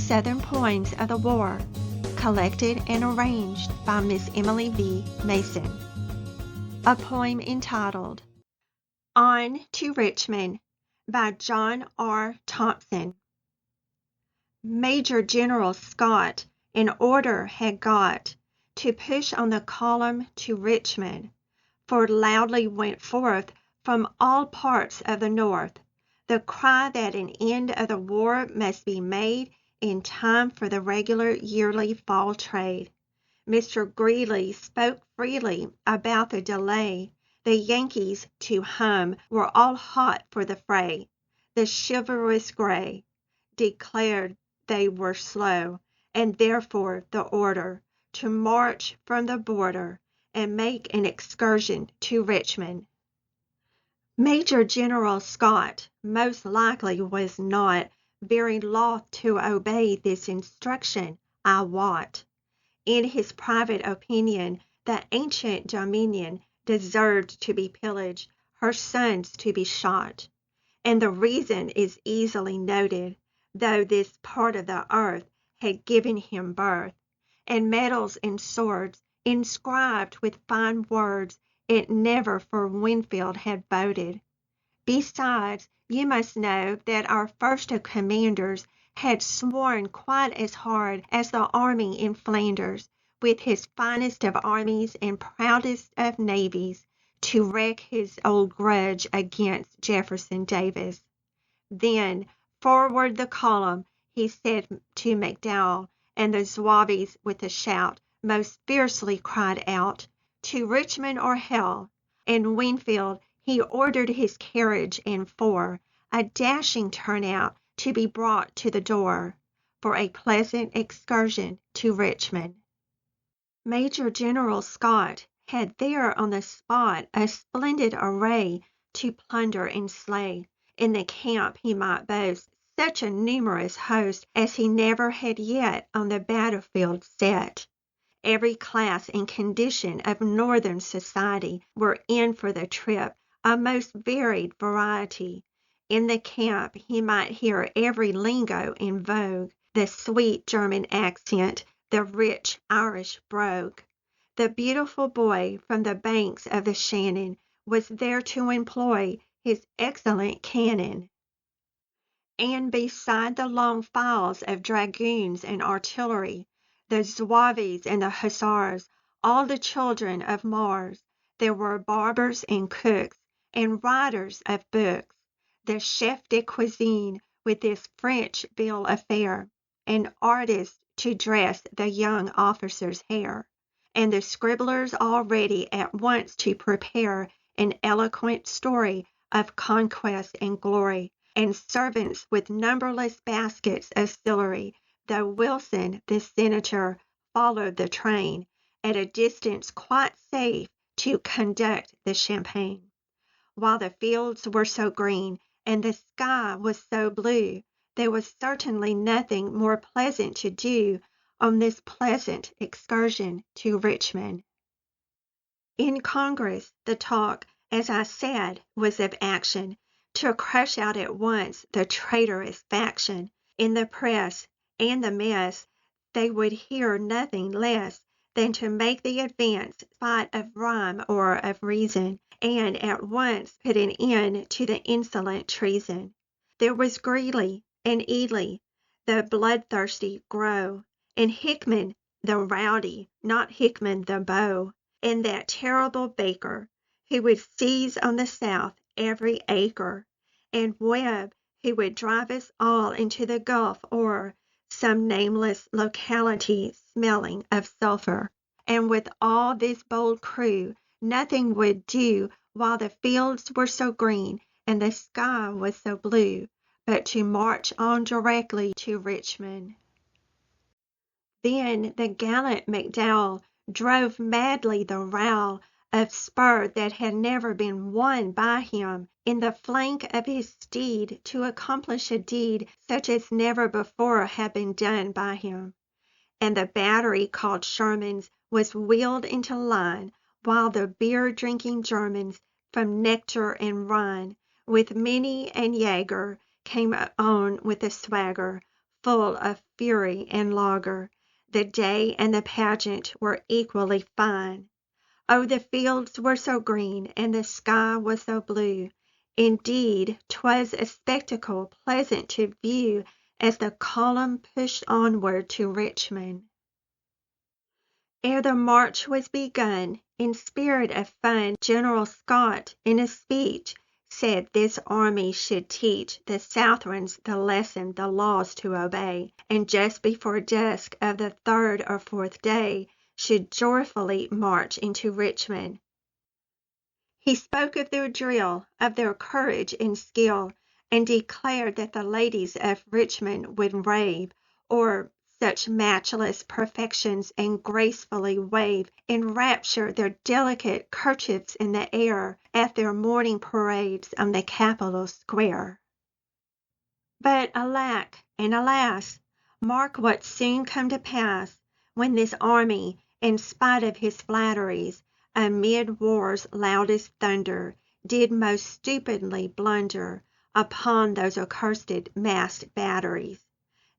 Southern Poems of the War, collected and arranged by Miss Emily V. Mason. A poem entitled On to Richmond by John R. Thompson. Major General Scott an order had got to push on the column to Richmond, for loudly went forth from all parts of the North the cry that an end of the war must be made in time for the regular yearly fall trade. Mr. Greeley spoke freely about the delay. The Yankees, to hum, were all hot for the fray. The chivalrous Gray declared they were slow, and therefore the order to march from the border and make an excursion to Richmond. Major General Scott most likely was not very loth to obey this instruction, I wot. In his private opinion, the ancient dominion deserved to be pillaged, her sons to be shot. And the reason is easily noted, though this part of the earth had given him birth, and medals and swords inscribed with fine words it never for Winfield had voted. Besides, you must know that our first commanders had sworn quite as hard as the army in Flanders, with his finest of armies and proudest of navies, to wreak his old grudge against Jefferson Davis. Then, forward the column, he said to McDowell, and the Zouaves with a shout most fiercely cried out, "To Richmond or hell!" And Winfield, he ordered his carriage and four, a dashing turnout, to be brought to the door, for a pleasant excursion to Richmond. Major General Scott had there on the spot a splendid array to plunder and slay. In the camp he might boast such a numerous host as he never had yet on the battlefield set. Every class and condition of Northern society were in for the trip, a most varied variety. In the camp he might hear every lingo in vogue, the sweet German accent, the rich Irish brogue. The beautiful boy from the banks of the Shannon was there to employ his excellent cannon. And beside the long files of dragoons and artillery, the Zouaves and the hussars, all the children of Mars, there were barbers and cooks and writers of books, the chef de cuisine with his French bill of fare, and artists to dress the young officer's hair, and the scribblers all ready at once to prepare an eloquent story of conquest and glory, and servants with numberless baskets of celery, though Wilson, the senator, followed the train, at a distance quite safe to conduct the champagne. While the fields were so green and the sky was so blue, there was certainly nothing more pleasant to do on this pleasant excursion to Richmond. In Congress, the talk, as I said, was of action, to crush out at once the traitorous faction. In the press and the mess, they would hear nothing less than to make the advance spite of rhyme or of reason, and at once put an end to the insolent treason. There was Greeley and Ely, the bloodthirsty Grow, and Hickman the rowdy, not Hickman the beau, and that terrible Baker, who would seize on the South every acre, and Webb, who would drive us all into the Gulf or some nameless locality smelling of sulphur. And with all this bold crew, nothing would do while the fields were so green and the sky was so blue, but to march on directly to Richmond. Then the gallant McDowell drove madly the rowel of spur that had never been won by him in the flank of his steed to accomplish a deed such as never before had been done by him. And the battery called Sherman's was wheeled into line, while the beer-drinking Germans from Nectar and Rhine, with Minnie and Jaeger, came on with a swagger, full of fury and lager. The day and the pageant were equally fine. Oh, the fields were so green, and the sky was so blue. Indeed, 'twas a spectacle pleasant to view as the column pushed onward to Richmond. Ere the march was begun, in spirit of fun, General Scott, in a speech, said this army should teach the Southrons the lesson, the laws to obey, and just before dusk of the 3rd or 4th day should joyfully march into Richmond. He spoke of their drill, of their courage and skill, and declared that the ladies of Richmond would rave, or such matchless perfections, and gracefully wave in rapture their delicate kerchiefs in the air at their morning parades on the Capitol Square. But alack and alas! Mark what soon come to pass, when this army, in spite of his flatteries, amid war's loudest thunder, did most stupidly blunder upon those accursed masked batteries.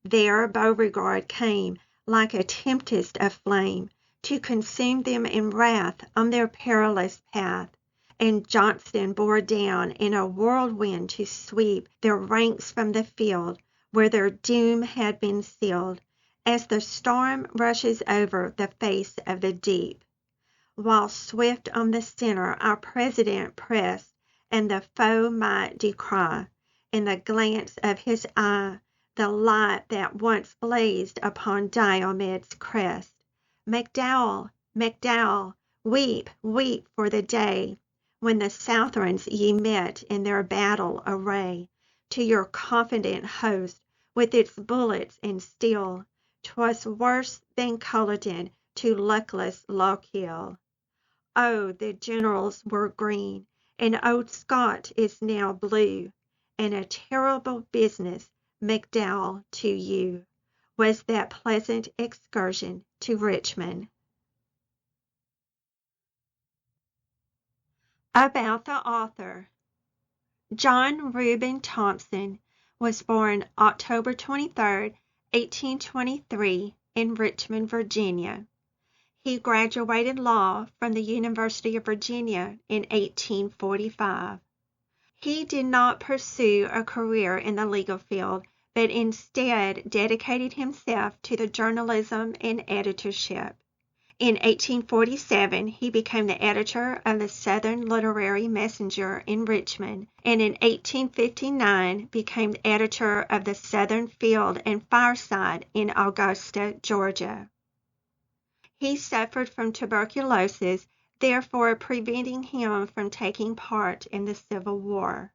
There Beauregard came, like a tempest of flame, to consume them in wrath on their perilous path, and Johnston bore down in a whirlwind to sweep their ranks from the field where their doom had been sealed, as the storm rushes over the face of the deep. While swift on the center our President pressed, and the foe might descry, in the glance of his eye, the light that once blazed upon Diomed's crest. McDowell, McDowell, weep, weep for the day, when the Southrons ye met in their battle array. To your confident host, with its bullets and steel, 'twas worse than Culloden to luckless Lochiel. Oh, the generals were green, and old Scott is now blue, and a terrible business, McDowell, to you, was that pleasant excursion to Richmond. About the author. John Reuben Thompson was born October 23, 1823, in Richmond, Virginia. He graduated law from the University of Virginia in 1845. He did not pursue a career in the legal field, but instead dedicated himself to the journalism and editorship. In 1847, he became the editor of the Southern Literary Messenger in Richmond, and in 1859 became editor of the Southern Field and Fireside in Augusta, Georgia. He suffered from tuberculosis, therefore preventing him from taking part in the Civil War.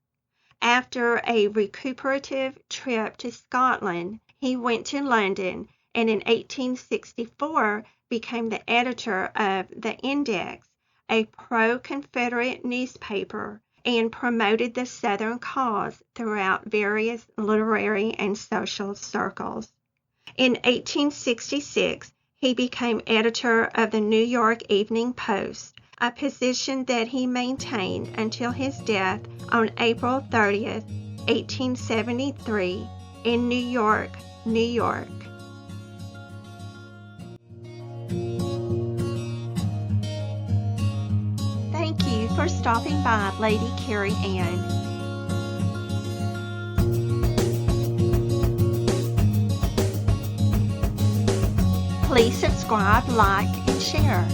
After a recuperative trip to Scotland, he went to London, and in 1864 became the editor of The Index, a pro-Confederate newspaper, and promoted the Southern cause throughout various literary and social circles. In 1866, he became editor of the New York Evening Post, a position that he maintained until his death on April 30th, 1873, in New York, New York. Thank you for stopping by, Lady Carrie Ann. Please subscribe, like, and share.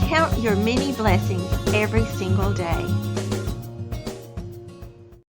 Count your many blessings every single day.